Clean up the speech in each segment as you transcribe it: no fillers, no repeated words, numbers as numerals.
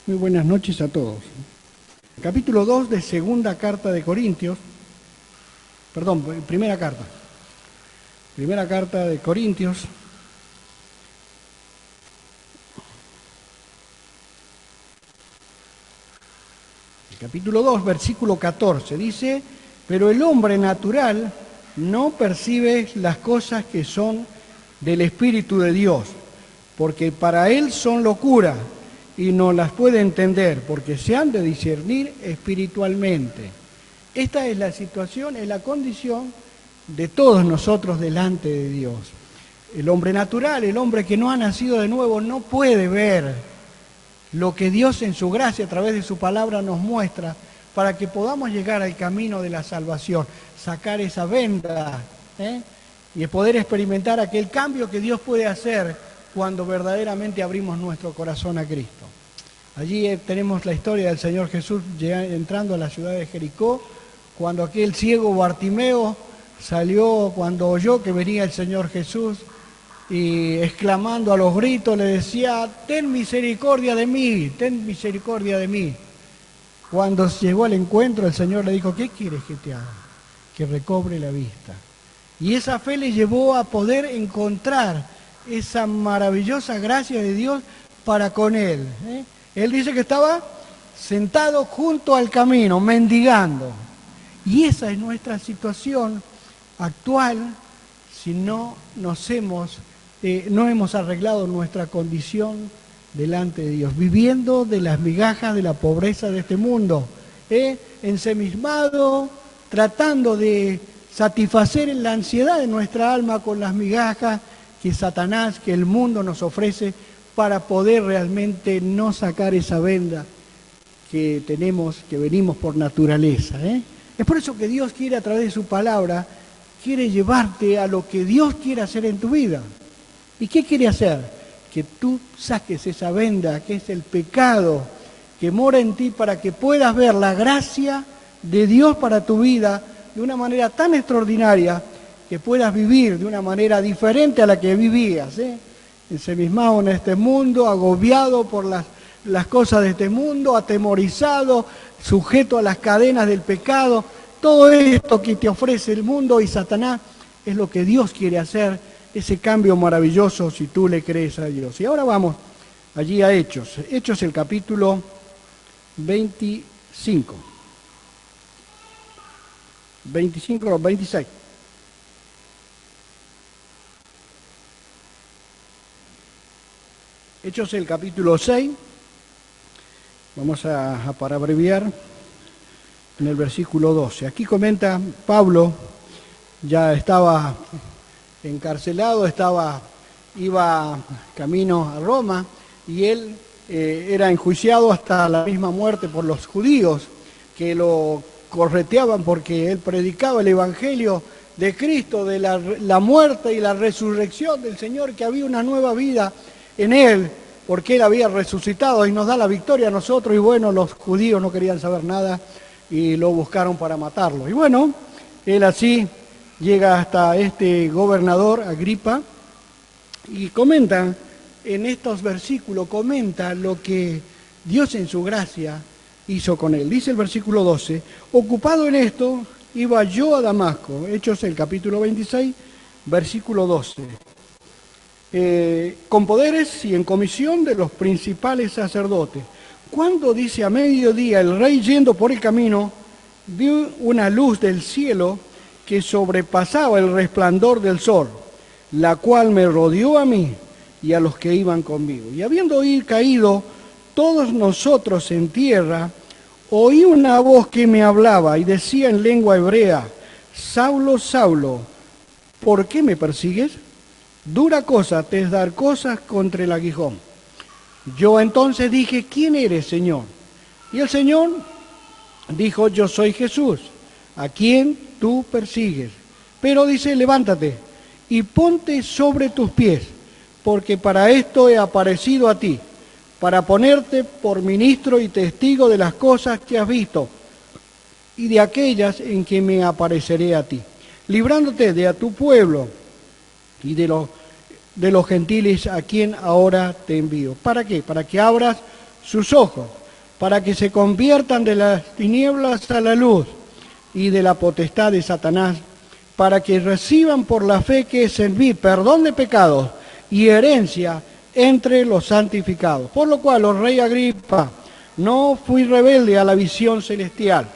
Muy buenas noches a todos. Capítulo 2 de segunda carta de Corintios, primera carta de Corintios. El capítulo 2, versículo 14, dice: pero el hombre natural no percibe las cosas que son del Espíritu de Dios, porque para él son locura, y no las puede entender, porque se han de discernir espiritualmente. Esta es la situación, es la condición de todos nosotros delante de Dios. El hombre natural, el hombre que no ha nacido de nuevo, no puede ver lo que Dios en su gracia a través de su palabra nos muestra para que podamos llegar al camino de la salvación, sacar esa venda y poder experimentar aquel cambio que Dios puede hacer cuando verdaderamente abrimos nuestro corazón a Cristo. Allí tenemos la historia del Señor Jesús entrando a la ciudad de Jericó, cuando aquel ciego Bartimeo salió, cuando oyó que venía el Señor Jesús, y exclamando a los gritos le decía: ten misericordia de mí, ten misericordia de mí. Cuando llegó al encuentro, el Señor le dijo: ¿qué quieres que te haga? Que recobre la vista. Y esa fe le llevó a poder encontrar esa maravillosa gracia de Dios para con él. Él dice que estaba sentado junto al camino, mendigando. Y esa es nuestra situación actual si no hemos arreglado nuestra condición delante de Dios, viviendo de las migajas de la pobreza de este mundo, ensimismado, tratando de satisfacer la ansiedad de nuestra alma con las migajas que Satanás, que el mundo nos ofrece para poder realmente no sacar esa venda que tenemos, que venimos por naturaleza. Es por eso que Dios quiere, a través de su palabra, quiere llevarte a lo que Dios quiere hacer en tu vida. ¿Y qué quiere hacer? Que tú saques esa venda, que es el pecado que mora en ti, para que puedas ver la gracia de Dios para tu vida de una manera tan extraordinaria, que puedas vivir de una manera diferente a la que vivías, ensimismado en este mundo, agobiado por las cosas de este mundo, atemorizado, sujeto a las cadenas del pecado. Todo esto que te ofrece el mundo y Satanás es lo que Dios quiere hacer, ese cambio maravilloso si tú le crees a Dios. Y ahora vamos allí a Hechos. Hechos, el capítulo 25. 25 o 26. Hechos, el capítulo 6. Vamos para abreviar, en el versículo 12. Aquí comenta Pablo, ya estaba encarcelado, iba camino a Roma, y él era enjuiciado hasta la misma muerte por los judíos, que lo correteaban porque él predicaba el evangelio de Cristo, de la muerte y la resurrección del Señor, que había una nueva vida en él, porque él había resucitado y nos da la victoria a nosotros. Y bueno, los judíos no querían saber nada y lo buscaron para matarlo. Y bueno, él así llega hasta este gobernador Agripa y comenta en estos versículos, comenta lo que Dios en su gracia hizo con él. Dice el versículo 12: ocupado en esto, iba yo a Damasco. Hechos, el capítulo 26, versículo 12. Con poderes y en comisión de los principales sacerdotes. Cuando, dice, a mediodía el rey, yendo por el camino, vio una luz del cielo que sobrepasaba el resplandor del sol, la cual me rodeó a mí y a los que iban conmigo. Y habiendo caído todos nosotros en tierra, oí una voz que me hablaba y decía en lengua hebrea: Saulo, Saulo, ¿por qué me persigues? Dura cosa te es dar cosas contra el aguijón. Yo entonces dije: ¿quién eres, Señor? Y el Señor dijo: yo soy Jesús, a quien tú persigues. Pero dice: levántate y ponte sobre tus pies, porque para esto he aparecido a ti, para ponerte por ministro y testigo de las cosas que has visto y de aquellas en que me apareceré a ti, librándote de a tu pueblo y de los gentiles a quien ahora te envío. ¿Para qué? Para que abras sus ojos, para que se conviertan de las tinieblas a la luz y de la potestad de Satanás, para que reciban por la fe que es servir perdón de pecados y herencia entre los santificados. Por lo cual, oh rey Agripa, no fui rebelde a la visión celestial,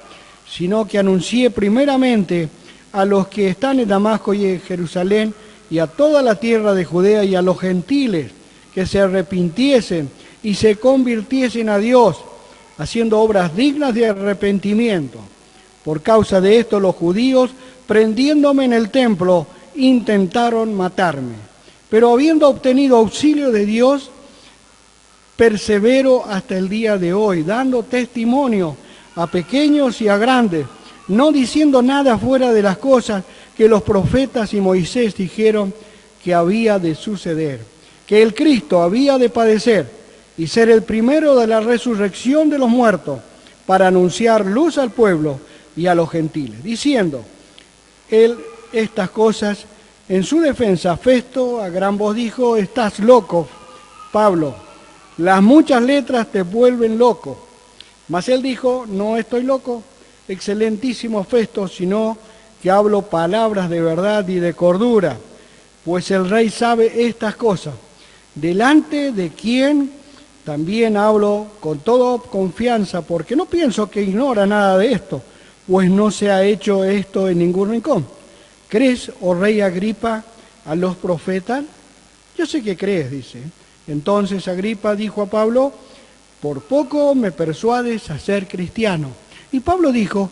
sino que anuncié primeramente a los que están en Damasco y en Jerusalén y a toda la tierra de Judea y a los gentiles que se arrepintiesen y se convirtiesen a Dios, haciendo obras dignas de arrepentimiento. Por causa de esto los judíos, prendiéndome en el templo, intentaron matarme. Pero habiendo obtenido auxilio de Dios, persevero hasta el día de hoy, dando testimonio a pequeños y a grandes, no diciendo nada fuera de las cosas que los profetas y Moisés dijeron que había de suceder, que el Cristo había de padecer y ser el primero de la resurrección de los muertos, para anunciar luz al pueblo y a los gentiles, diciendo él estas cosas. En su defensa, Festo a gran voz dijo: estás loco, Pablo, las muchas letras te vuelven loco. Mas él dijo: no estoy loco, excelentísimo Festo, sino que hablo palabras de verdad y de cordura, pues el rey sabe estas cosas, delante de quien también hablo con toda confianza, porque no pienso que ignora nada de esto, pues no se ha hecho esto en ningún rincón. ¿Crees, oh rey Agripa, a los profetas? Yo sé que crees, dice. Entonces Agripa dijo a Pablo: por poco me persuades a ser cristiano. Y Pablo dijo: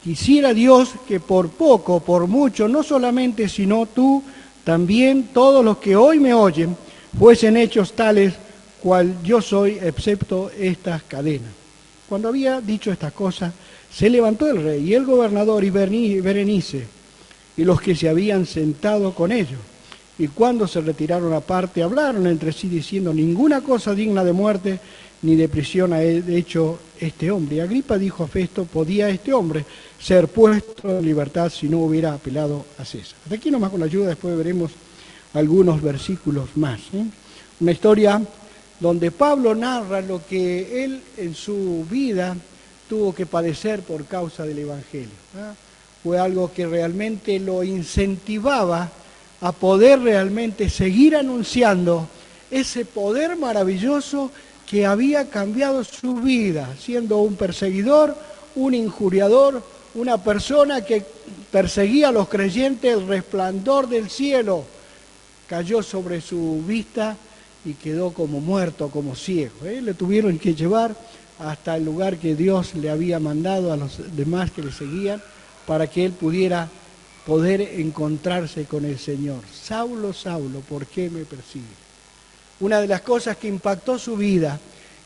quisiera Dios que por poco, por mucho, no solamente sino tú, también todos los que hoy me oyen, fuesen hechos tales cual yo soy, excepto estas cadenas. Cuando había dicho estas cosas, se levantó el rey y el gobernador y Berenice, y los que se habían sentado con ellos. Y cuando se retiraron aparte, hablaron entre sí diciendo: ninguna cosa digna de muerte ni de prisión ha hecho este hombre. Y Agripa dijo a Festo: podía este hombre ser puesto en libertad si no hubiera apelado a César. Hasta aquí nomás con la ayuda, después veremos algunos versículos más. Una historia donde Pablo narra lo que él en su vida tuvo que padecer por causa del Evangelio. Fue algo que realmente lo incentivaba a poder realmente seguir anunciando ese poder maravilloso que había cambiado su vida, siendo un perseguidor, un injuriador, una persona que perseguía a los creyentes. El resplandor del cielo cayó sobre su vista y quedó como muerto, como ciego. Le tuvieron que llevar hasta el lugar que Dios le había mandado a los demás que le seguían, para que él pudiera poder encontrarse con el Señor. Saulo, Saulo, ¿por qué me persigues? Una de las cosas que impactó su vida,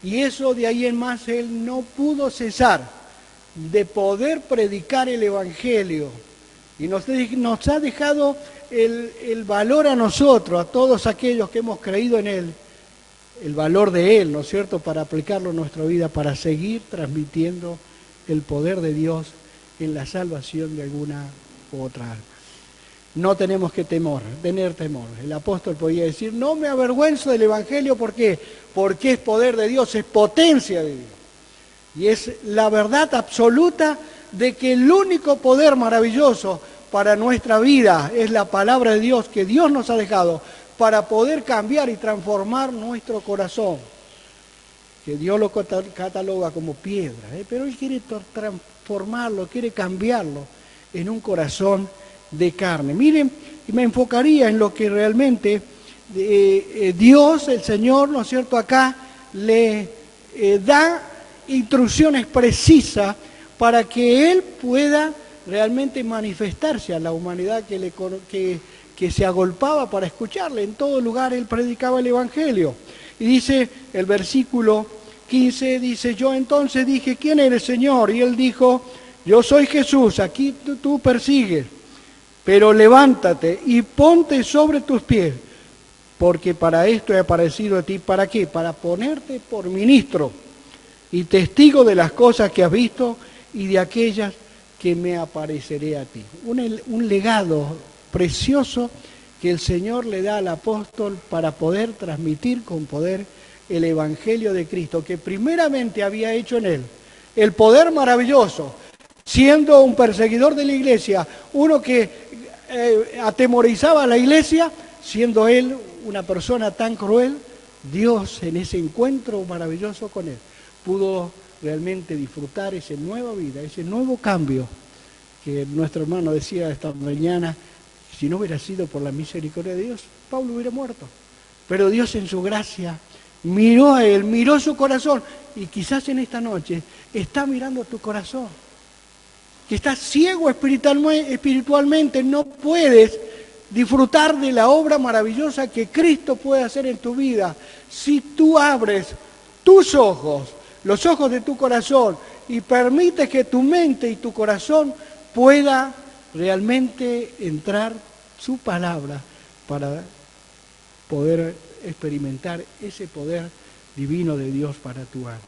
y eso de ahí en más él no pudo cesar de poder predicar el Evangelio. Y nos ha dejado el valor a nosotros, a todos aquellos que hemos creído en él, el valor de él, ¿no es cierto?, para aplicarlo en nuestra vida, para seguir transmitiendo el poder de Dios en la salvación de alguna u otra alma. No tenemos que tener temor. El apóstol podía decir: no me avergüenzo del Evangelio. ¿Por qué? Porque es poder de Dios, es potencia de Dios. Y es la verdad absoluta de que el único poder maravilloso para nuestra vida es la palabra de Dios que Dios nos ha dejado para poder cambiar y transformar nuestro corazón, que Dios lo cataloga como piedra, pero Él quiere transformarlo, quiere cambiarlo en un corazón de carne. Miren, me enfocaría en lo que realmente Dios, el Señor, ¿no es cierto?, acá le da instrucciones precisas para que Él pueda realmente manifestarse a la humanidad que se agolpaba para escucharle. En todo lugar Él predicaba el Evangelio. Y dice el versículo 15, dice: yo entonces dije: ¿quién eres, Señor? Y Él dijo: yo soy Jesús, aquí tú persigues, pero levántate y ponte sobre tus pies, porque para esto he aparecido a ti. ¿Para qué? Para ponerte por ministro y testigo de las cosas que has visto y de aquellas que me apareceré a ti. Un legado precioso que el Señor le da al apóstol para poder transmitir con poder el Evangelio de Cristo, que primeramente había hecho en él. El poder maravilloso, siendo un perseguidor de la iglesia, uno que atemorizaba a la iglesia, siendo él una persona tan cruel, Dios en ese encuentro maravilloso con él pudo realmente disfrutar esa nueva vida, ese nuevo cambio que nuestro hermano decía esta mañana. Si no hubiera sido por la misericordia de Dios, Pablo hubiera muerto. Pero Dios en su gracia miró a él, miró su corazón, y quizás en esta noche está mirando tu corazón, que estás ciego espiritualmente, no puedes disfrutar de la obra maravillosa que Cristo puede hacer en tu vida. Si tú abres tus ojos, los ojos de tu corazón, y permites que tu mente y tu corazón pueda realmente entrar su palabra para poder experimentar ese poder divino de Dios para tu alma.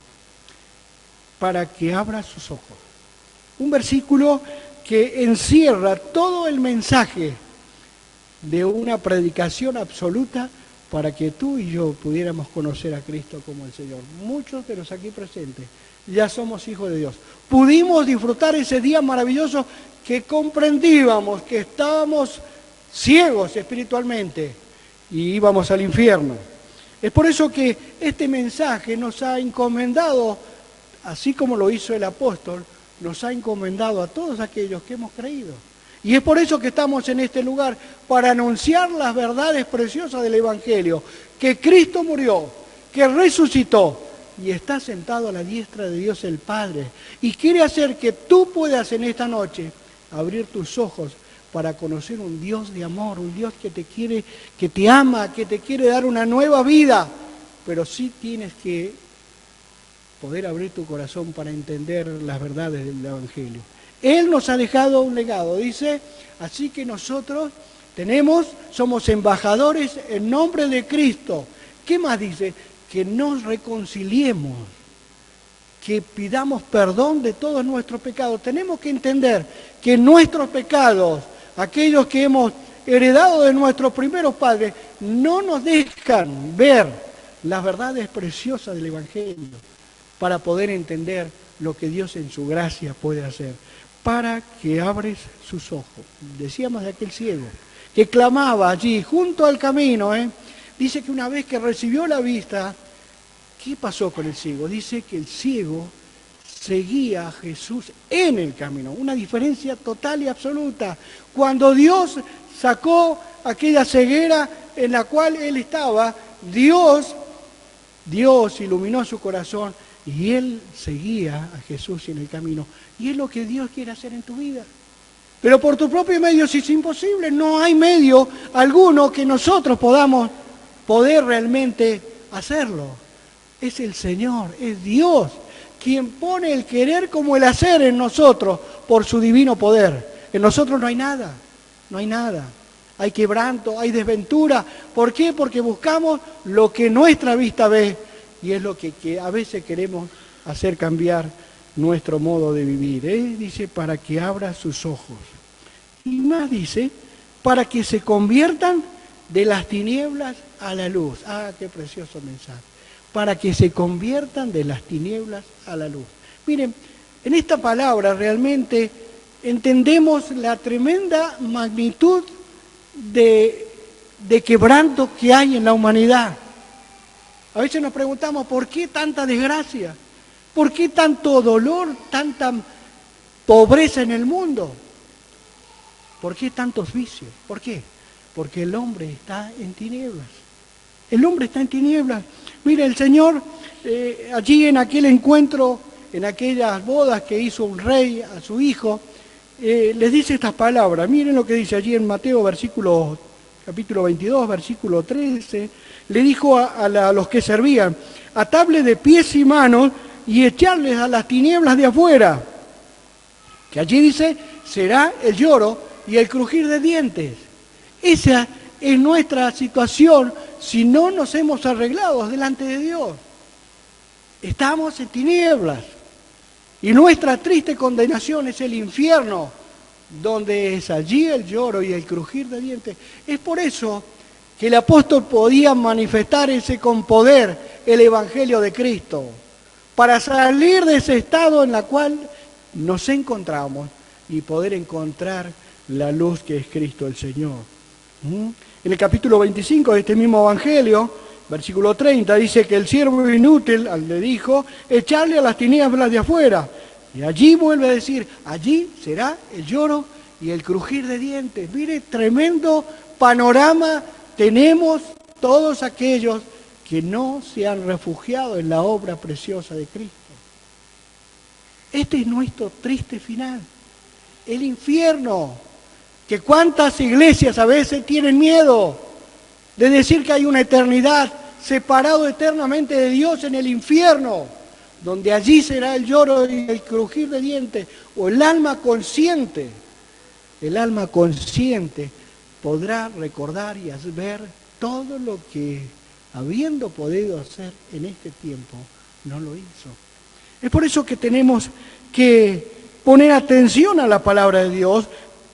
Para que abras sus ojos. Un versículo que encierra todo el mensaje de una predicación absoluta para que tú y yo pudiéramos conocer a Cristo como el Señor. Muchos de los aquí presentes ya somos hijos de Dios. Pudimos disfrutar ese día maravilloso que comprendíamos que estábamos ciegos espiritualmente y íbamos al infierno. Es por eso que este mensaje nos ha encomendado, así como lo hizo el apóstol, nos ha encomendado a todos aquellos que hemos creído. Y es por eso que estamos en este lugar, para anunciar las verdades preciosas del Evangelio, que Cristo murió, que resucitó y está sentado a la diestra de Dios el Padre. Y quiere hacer que tú puedas en esta noche abrir tus ojos para conocer un Dios de amor, un Dios que te quiere, que te ama, que te quiere dar una nueva vida. Pero sí tienes que poder abrir tu corazón para entender las verdades del Evangelio. Él nos ha dejado un legado, dice, así que nosotros somos embajadores en nombre de Cristo. ¿Qué más dice? Que nos reconciliemos, que pidamos perdón de todos nuestros pecados. Tenemos que entender que nuestros pecados, aquellos que hemos heredado de nuestros primeros padres, no nos dejan ver las verdades preciosas del Evangelio para poder entender lo que Dios en su gracia puede hacer. Para que abres sus ojos. Decíamos de aquel ciego que clamaba allí junto al camino. Dice que una vez que recibió la vista, ¿qué pasó con el ciego? Dice que el ciego seguía a Jesús en el camino. Una diferencia total y absoluta. Cuando Dios sacó aquella ceguera en la cual él estaba, Dios iluminó su corazón y él seguía a Jesús en el camino. Y es lo que Dios quiere hacer en tu vida. Pero por tu propio medio es imposible. No hay medio alguno que nosotros podamos poder realmente hacerlo. Es el Señor, es Dios, quien pone el querer como el hacer en nosotros por su divino poder. En nosotros no hay nada, no hay nada. Hay quebranto, hay desventura. ¿Por qué? Porque buscamos lo que nuestra vista ve y es lo que a veces queremos hacer cambiar nuestro modo de vivir. Dice, para que abra sus ojos. Y más dice, para que se conviertan de las tinieblas a la luz. Ah, qué precioso mensaje. Para que se conviertan de las tinieblas a la luz. Miren, en esta palabra realmente entendemos la tremenda magnitud de quebranto que hay en la humanidad. A veces nos preguntamos, ¿por qué tanta desgracia? ¿Por qué tanto dolor, tanta pobreza en el mundo? ¿Por qué tantos vicios? ¿Por qué? Porque el hombre está en tinieblas. El hombre está en tinieblas. Mira, el Señor, allí en aquel encuentro, en aquellas bodas que hizo un rey a su hijo, les dice estas palabras. Miren lo que dice allí en Mateo, capítulo 22, versículo 13. Le dijo a los que servían, atadles de pies y manos y echarles a las tinieblas de afuera. Que allí dice, será el lloro y el crujir de dientes. Esa es nuestra situación si no nos hemos arreglado delante de Dios. Estamos en tinieblas. Y nuestra triste condenación es el infierno, donde es allí el lloro y el crujir de dientes. Es por eso que el apóstol podía manifestar ese con poder, el Evangelio de Cristo, para salir de ese estado en el cual nos encontramos y poder encontrar la luz que es Cristo el Señor. En el capítulo 25 de este mismo Evangelio, versículo 30, dice que el siervo inútil le dijo, echarle a las tinieblas de afuera. Y allí vuelve a decir, allí será el lloro y el crujir de dientes. Mire, tremendo panorama tenemos todos aquellos que no se han refugiado en la obra preciosa de Cristo. Este es nuestro triste final. El infierno, que cuántas iglesias a veces tienen miedo de decir que hay una eternidad separado eternamente de Dios en el infierno, donde allí será el lloro y el crujir de dientes, o el alma consciente podrá recordar y ver todo lo que, habiendo podido hacer en este tiempo, no lo hizo. Es por eso que tenemos que poner atención a la palabra de Dios.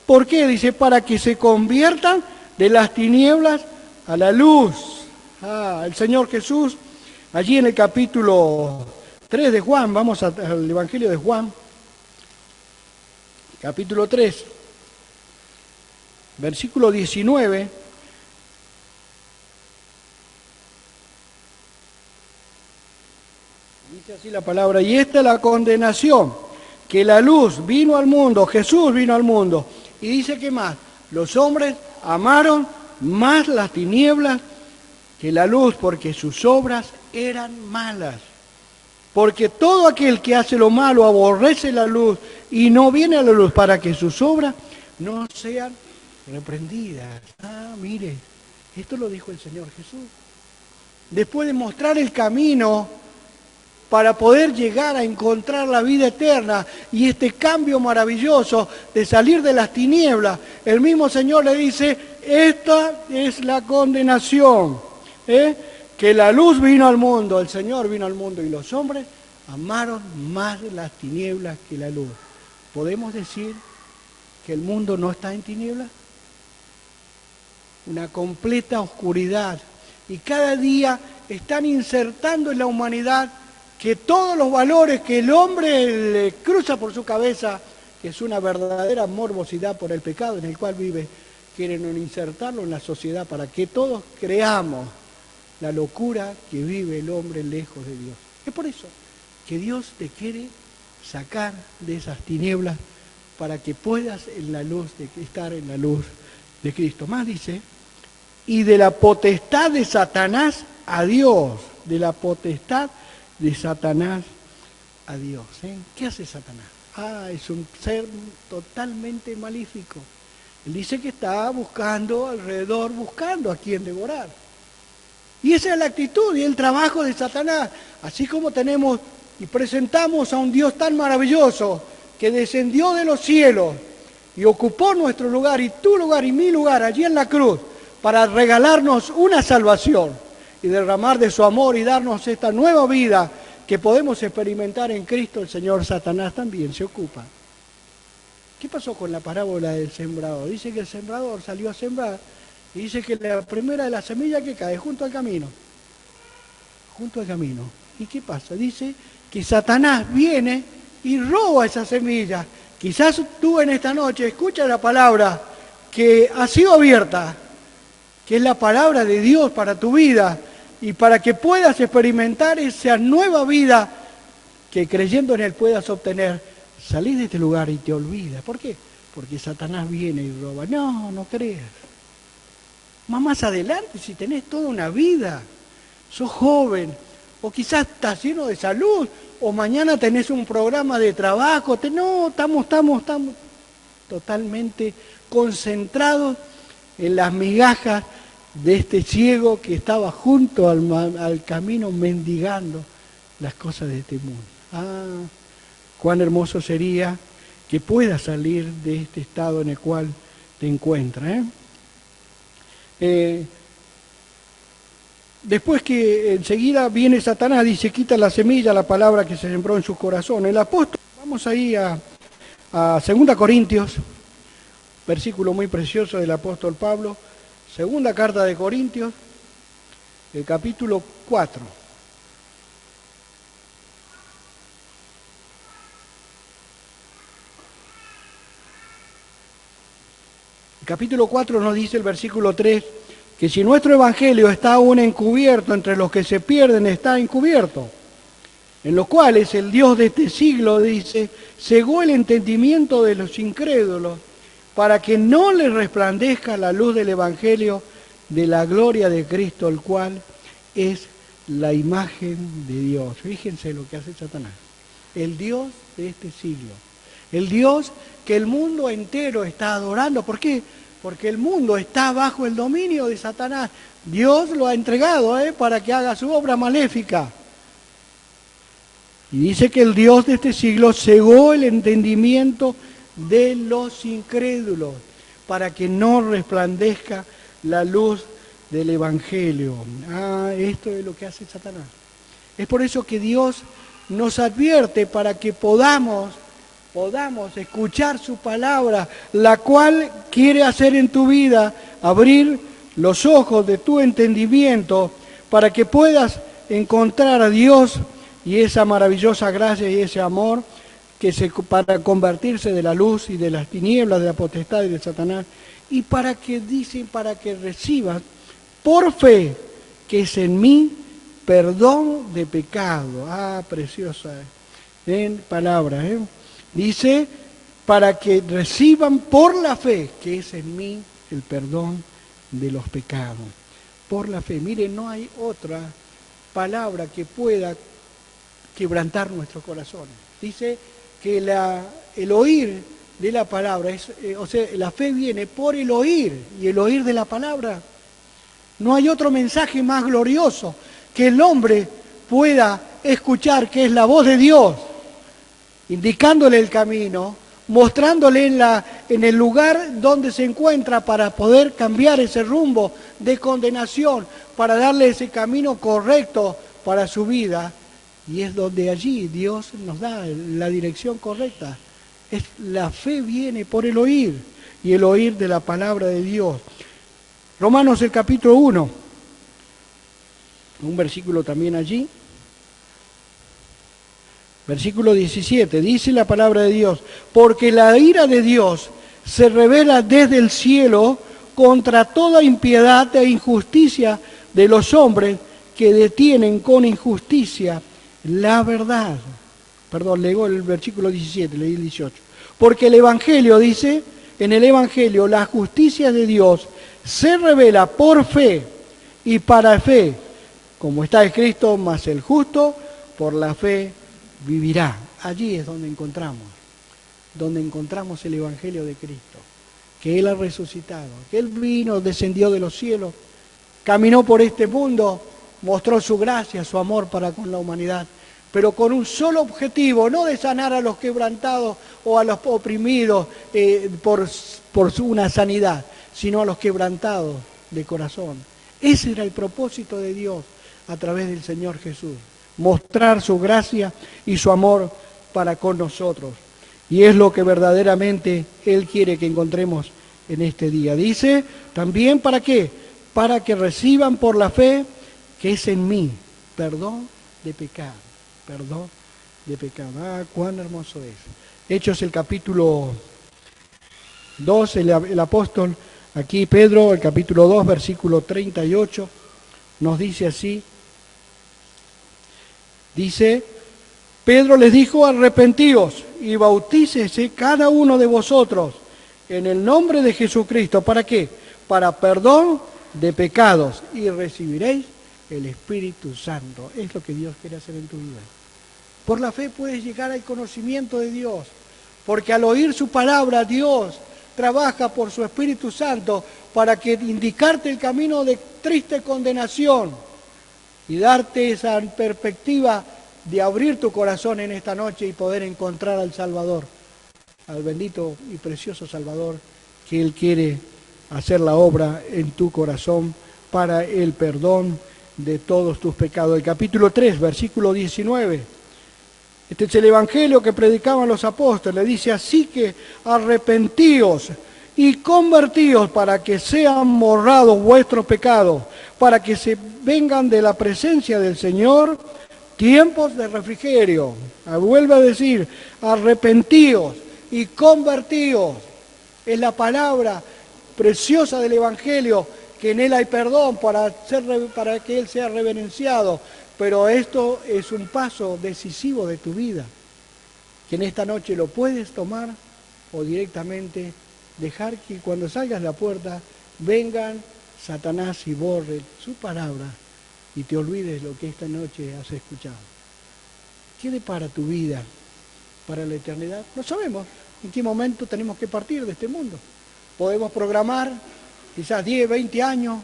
¿Por qué? Dice, para que se conviertan de las tinieblas a la luz. El Señor Jesús, allí en el capítulo 3 de Juan, vamos al Evangelio de Juan, capítulo 3, versículo 19. Dice así la palabra, y esta es la condenación, que la luz vino al mundo, Jesús vino al mundo, y dice que más, los hombres amaron más las tinieblas que la luz, porque sus obras eran malas. Porque todo aquel que hace lo malo aborrece la luz y no viene a la luz para que sus obras no sean reprendidas. Mire, esto lo dijo el Señor Jesús. Después de mostrar el camino para poder llegar a encontrar la vida eterna y este cambio maravilloso de salir de las tinieblas, el mismo Señor le dice, esta es la condenación, que la luz vino al mundo, el Señor vino al mundo y los hombres amaron más las tinieblas que la luz. ¿Podemos decir que el mundo no está en tinieblas? Una completa oscuridad. Y cada día están insertando en la humanidad que todos los valores que el hombre le cruza por su cabeza, que es una verdadera morbosidad por el pecado en el cual vive, quieren insertarlo en la sociedad para que todos creamos la locura que vive el hombre lejos de Dios. Es por eso que Dios te quiere sacar de esas tinieblas para que puedas estar en la luz de Cristo. Más dice, y de la potestad de Satanás a Dios, de la potestad de Satanás a Dios. ¿Qué hace Satanás? Es un ser totalmente malífico. Él dice que está buscando alrededor, buscando a quien devorar. Y esa es la actitud y el trabajo de Satanás. Así como tenemos y presentamos a un Dios tan maravilloso que descendió de los cielos y ocupó nuestro lugar y tu lugar y mi lugar allí en la cruz para regalarnos una salvación y derramar de su amor y darnos esta nueva vida que podemos experimentar en Cristo, el Señor Satanás también se ocupa. ¿Qué pasó con la parábola del sembrador? Dice que el sembrador salió a sembrar y dice que la primera de las semillas que cae junto al camino. Junto al camino. ¿Y qué pasa? Dice que Satanás viene y roba esa semilla. Quizás tú en esta noche escuchas la palabra que ha sido abierta, que es la palabra de Dios para tu vida y para que puedas experimentar esa nueva vida que creyendo en Él puedas obtener. Salís de este lugar y te olvidas. ¿Por qué? Porque Satanás viene y roba. No creas. Más adelante, si tenés toda una vida, sos joven, o quizás estás lleno de salud, o mañana tenés un programa de trabajo, estamos totalmente concentrados en las migajas de este ciego que estaba junto al camino mendigando las cosas de este mundo. Cuán hermoso sería que puedas salir de este estado en el cual te encuentras. Después que enseguida viene Satanás, dice, quita la semilla, la palabra que se sembró en su corazón. El apóstol, vamos ahí a 2 Corintios, versículo muy precioso del apóstol Pablo, segunda carta de Corintios, el capítulo 4. capítulo 4 nos dice el versículo 3, que si nuestro evangelio está aún encubierto, entre los que se pierden está encubierto, en los cuales el Dios de este siglo, dice, cegó el entendimiento de los incrédulos, para que no les resplandezca la luz del evangelio de la gloria de Cristo, el cual es la imagen de Dios. Fíjense lo que hace Satanás. El Dios de este siglo. El Dios que el mundo entero está adorando. ¿Por qué? Porque el mundo está bajo el dominio de Satanás. Dios lo ha entregado para que haga su obra maléfica. Y dice que el Dios de este siglo cegó el entendimiento de los incrédulos para que no resplandezca la luz del Evangelio. Esto es lo que hace Satanás. Es por eso que Dios nos advierte para que podamos escuchar su palabra, la cual quiere hacer en tu vida, abrir los ojos de tu entendimiento para que puedas encontrar a Dios y esa maravillosa gracia y ese amor para convertirse de la luz y de las tinieblas, de la potestad y de Satanás, y para que recibas por fe que es en mí perdón de pecado. Preciosa en palabra, Dice, para que reciban por la fe que es en mí el perdón de los pecados. Por la fe. Miren, no hay otra palabra que pueda quebrantar nuestros corazones. Dice que el oír de la palabra, la fe viene por el oír, y el oír de la palabra. No hay otro mensaje más glorioso que el hombre pueda escuchar, que es la voz de Dios, indicándole el camino, mostrándole en el lugar donde se encuentra para poder cambiar ese rumbo de condenación, para darle ese camino correcto para su vida. Y es donde allí Dios nos da la dirección correcta. La fe viene por el oír, y el oír de la palabra de Dios. Romanos el capítulo 1, un versículo también allí. Versículo 17, dice la palabra de Dios, porque la ira de Dios se revela desde el cielo contra toda impiedad e injusticia de los hombres que detienen con injusticia la verdad. Perdón, leo el versículo 17, leí el 18. Porque el Evangelio, dice, en el Evangelio la justicia de Dios se revela por fe y para fe, como está escrito, mas el justo por la fe vivirá. Allí es donde encontramos el Evangelio de Cristo, que Él ha resucitado, que Él vino, descendió de los cielos, caminó por este mundo, mostró su gracia, su amor para con la humanidad, pero con un solo objetivo, no de sanar a los quebrantados o a los oprimidos por una sanidad, sino a los quebrantados de corazón. Ese era el propósito de Dios a través del Señor Jesús. Mostrar su gracia y su amor para con nosotros. Y es lo que verdaderamente Él quiere que encontremos en este día. Dice, también ¿para qué? Para que reciban por la fe que es en mí perdón de pecado. Perdón de pecado. Cuán hermoso es. Hechos el capítulo 2, el apóstol, aquí Pedro, el capítulo 2, versículo 38, nos dice así. Dice, Pedro les dijo, arrepentíos y bautícese cada uno de vosotros en el nombre de Jesucristo. ¿Para qué? Para perdón de pecados, y recibiréis el Espíritu Santo. Es lo que Dios quiere hacer en tu vida. Por la fe puedes llegar al conocimiento de Dios, porque al oír su palabra, Dios trabaja por su Espíritu Santo para que indicarte el camino de triste condenación y darte esa perspectiva de abrir tu corazón en esta noche y poder encontrar al Salvador, al bendito y precioso Salvador, que Él quiere hacer la obra en tu corazón para el perdón de todos tus pecados. El capítulo 3, versículo 19. Este es el Evangelio que predicaban los apóstoles. Dice, así que arrepentíos y convertíos para que sean borrados vuestros pecados, para que se vengan de la presencia del Señor tiempos de refrigerio. Vuelve a decir, arrepentíos y convertíos. Es la palabra preciosa del Evangelio, que en Él hay perdón para que Él sea reverenciado. Pero esto es un paso decisivo de tu vida, que en esta noche lo puedes tomar o directamente dejar que cuando salgas a la puerta vengan Satanás y borre su palabra y te olvides lo que esta noche has escuchado. ¿Qué depara tu vida para la eternidad? No sabemos en qué momento tenemos que partir de este mundo. Podemos programar quizás 10, 20 años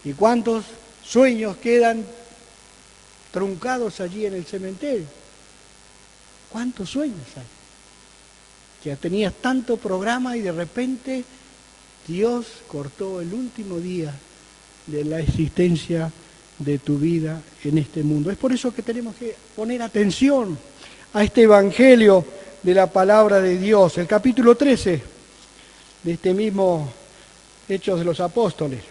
y cuántos sueños quedan truncados allí en el cementerio. ¿Cuántos sueños hay? Que tenías tanto programa y de repente Dios cortó el último día de la existencia de tu vida en este mundo. Es por eso que tenemos que poner atención a este Evangelio de la palabra de Dios. El capítulo 13 de este mismo Hechos de los Apóstoles.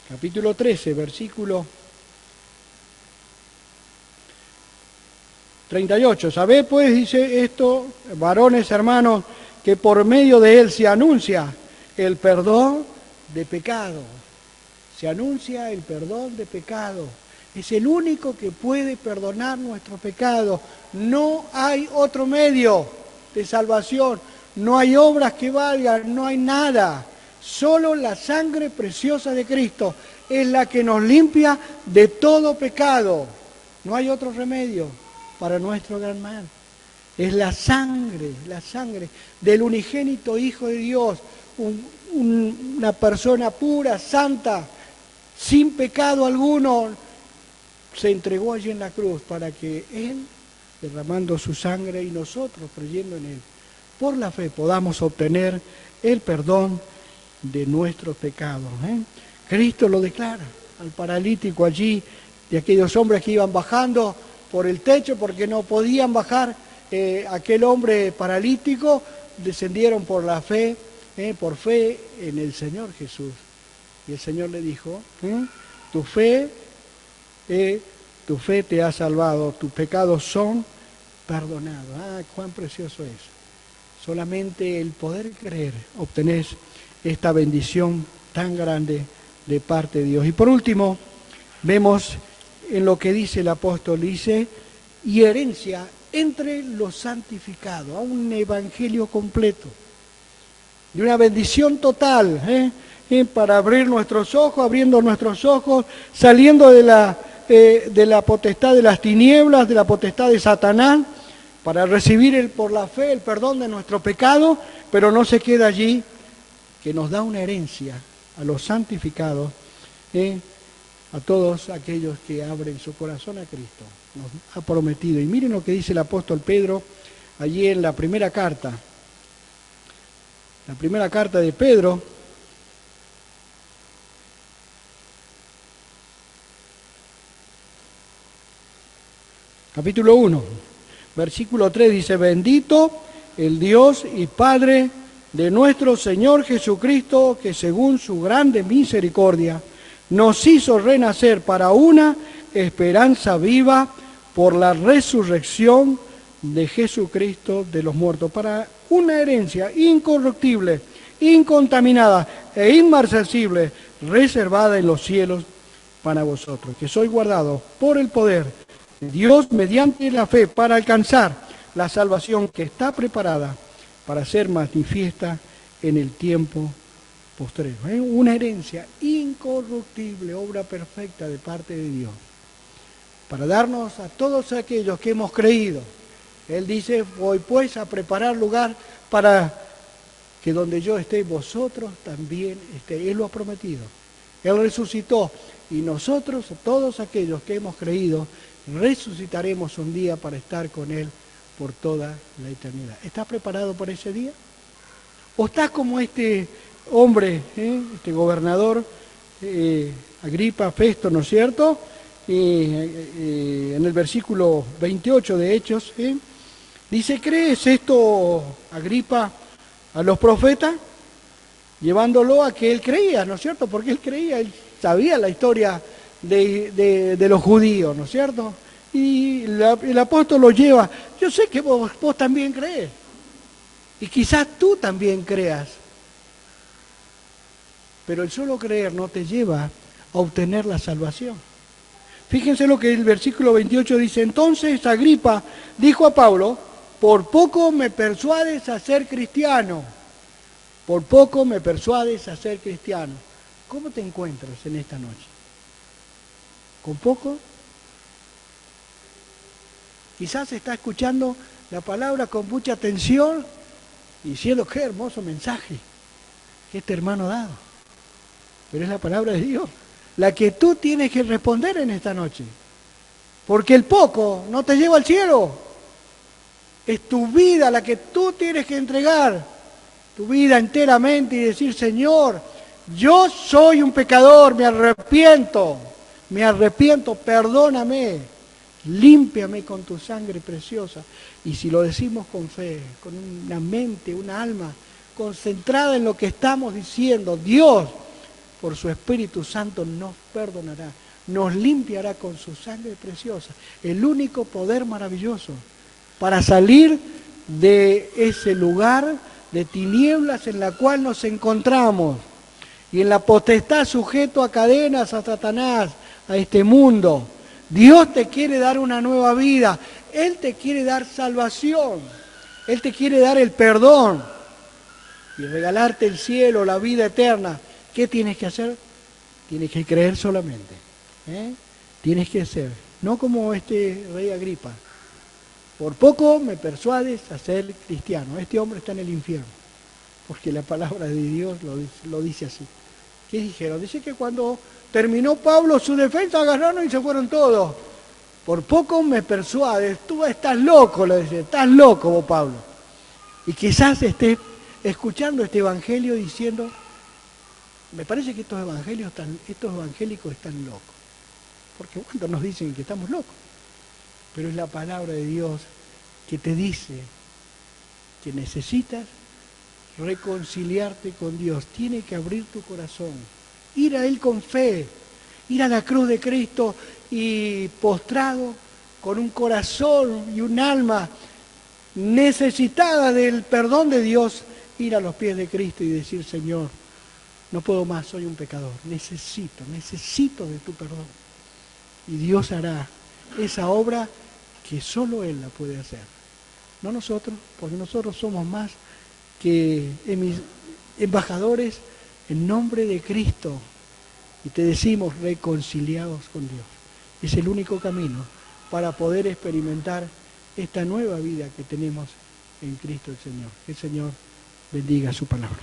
Capítulo 13, versículo 38. ¿Sabed pues, dice esto, varones hermanos, que por medio de él se anuncia el perdón de pecado? Se anuncia el perdón de pecado. Es el único que puede perdonar nuestro pecado. No hay otro medio de salvación. No hay obras que valgan, no hay nada. Solo la sangre preciosa de Cristo es la que nos limpia de todo pecado. No hay otro remedio para nuestro gran mal. Es la sangre del unigénito Hijo de Dios, una persona pura, santa, sin pecado alguno, se entregó allí en la cruz para que Él, derramando su sangre y nosotros creyendo en Él, por la fe podamos obtener el perdón de nuestros pecados. Cristo lo declara al paralítico allí, de aquellos hombres que iban bajando por el techo porque no podían bajar, aquel hombre paralítico, descendieron por la fe, por fe en el Señor Jesús. Y el Señor le dijo, tu fe te ha salvado, tus pecados son perdonados. Ah, cuán precioso es. Solamente el poder creer, obtenés esta bendición tan grande de parte de Dios. Y por último, vemos en lo que dice el apóstol, dice, y herencia entre los santificados, a un evangelio completo, de una bendición total, para abrir nuestros ojos, abriendo nuestros ojos, saliendo de la potestad de las tinieblas, de la potestad de Satanás, para recibir por la fe el perdón de nuestro pecado, pero no se queda allí, que nos da una herencia a los santificados, a todos aquellos que abren su corazón a Cristo. Nos ha prometido. Y miren lo que dice el apóstol Pedro allí en la primera carta. La primera carta de Pedro, capítulo 1, versículo 3, dice, bendito el Dios y Padre de nuestro Señor Jesucristo, que según su grande misericordia nos hizo renacer para una esperanza viva por la resurrección de Jesucristo de los muertos, para una herencia incorruptible, incontaminada e inmarcesible, reservada en los cielos para vosotros, que sois guardados por el poder de Dios mediante la fe para alcanzar la salvación que está preparada para ser manifiesta en el tiempo postrero. Una herencia incorruptible, obra perfecta de parte de Dios, para darnos a todos aquellos que hemos creído. Él dice, voy pues a preparar lugar para que donde yo esté, vosotros también estéis. Él lo ha prometido. Él resucitó y nosotros, todos aquellos que hemos creído, resucitaremos un día para estar con Él por toda la eternidad. ¿Estás preparado para ese día? ¿O estás como este hombre, este gobernador, Agripa, Festo, ¿no es cierto? En el versículo 28 de Hechos, dice, ¿crees esto, Agripa, a los profetas? Llevándolo a que él creía, ¿no es cierto? Porque él creía, él sabía la historia de los judíos, ¿no es cierto? Y el apóstol lo lleva, yo sé que vos también crees, y quizás tú también creas pero el solo creer no te lleva a obtener la salvación. Fíjense lo que el versículo 28 dice: entonces Agripa dijo a Pablo, por poco me persuades a ser cristiano, por poco me persuades a ser cristiano. ¿Cómo te encuentras en esta noche? ¿Con poco? Quizás está escuchando la palabra con mucha atención y diciendo, qué hermoso mensaje que este hermano ha dado. Pero es la palabra de Dios, la que tú tienes que responder en esta noche. Porque el poco no te lleva al cielo. Es tu vida la que tú tienes que entregar, tu vida enteramente, y decir, Señor, yo soy un pecador, me arrepiento, perdóname, límpiame con tu sangre preciosa. Y si lo decimos con fe, con una mente, una alma concentrada en lo que estamos diciendo, Dios, por su Espíritu Santo, nos perdonará, nos limpiará con su sangre preciosa, el único poder maravilloso para salir de ese lugar de tinieblas en la cual nos encontramos y en la potestad sujeto a cadenas, a Satanás, a este mundo. Dios te quiere dar una nueva vida, Él te quiere dar salvación, Él te quiere dar el perdón y regalarte el cielo, la vida eterna. ¿Qué tienes que hacer? Tienes que creer solamente. Tienes que ser, no como este rey Agripa. Por poco me persuades a ser cristiano. Este hombre está en el infierno, porque la palabra de Dios lo dice así. ¿Qué dijeron? Dice que cuando terminó Pablo su defensa, agarraron y se fueron todos. Por poco me persuades, tú estás loco, le dice, estás loco vos, Pablo. Y quizás estés escuchando este evangelio diciendo, me parece que estos evangélicos están locos. Porque ¿cuántos nos dicen que estamos locos? Pero es la palabra de Dios que te dice que necesitas reconciliarte con Dios. Tienes que abrir tu corazón, ir a Él con fe, ir a la cruz de Cristo y postrado con un corazón y un alma necesitada del perdón de Dios, ir a los pies de Cristo y decir, Señor, no puedo más, soy un pecador, necesito de tu perdón. Y Dios hará esa obra que solo Él la puede hacer. No nosotros, porque nosotros somos más que embajadores en nombre de Cristo. Y te decimos, reconciliados con Dios. Es el único camino para poder experimentar esta nueva vida que tenemos en Cristo el Señor. Que el Señor bendiga su palabra.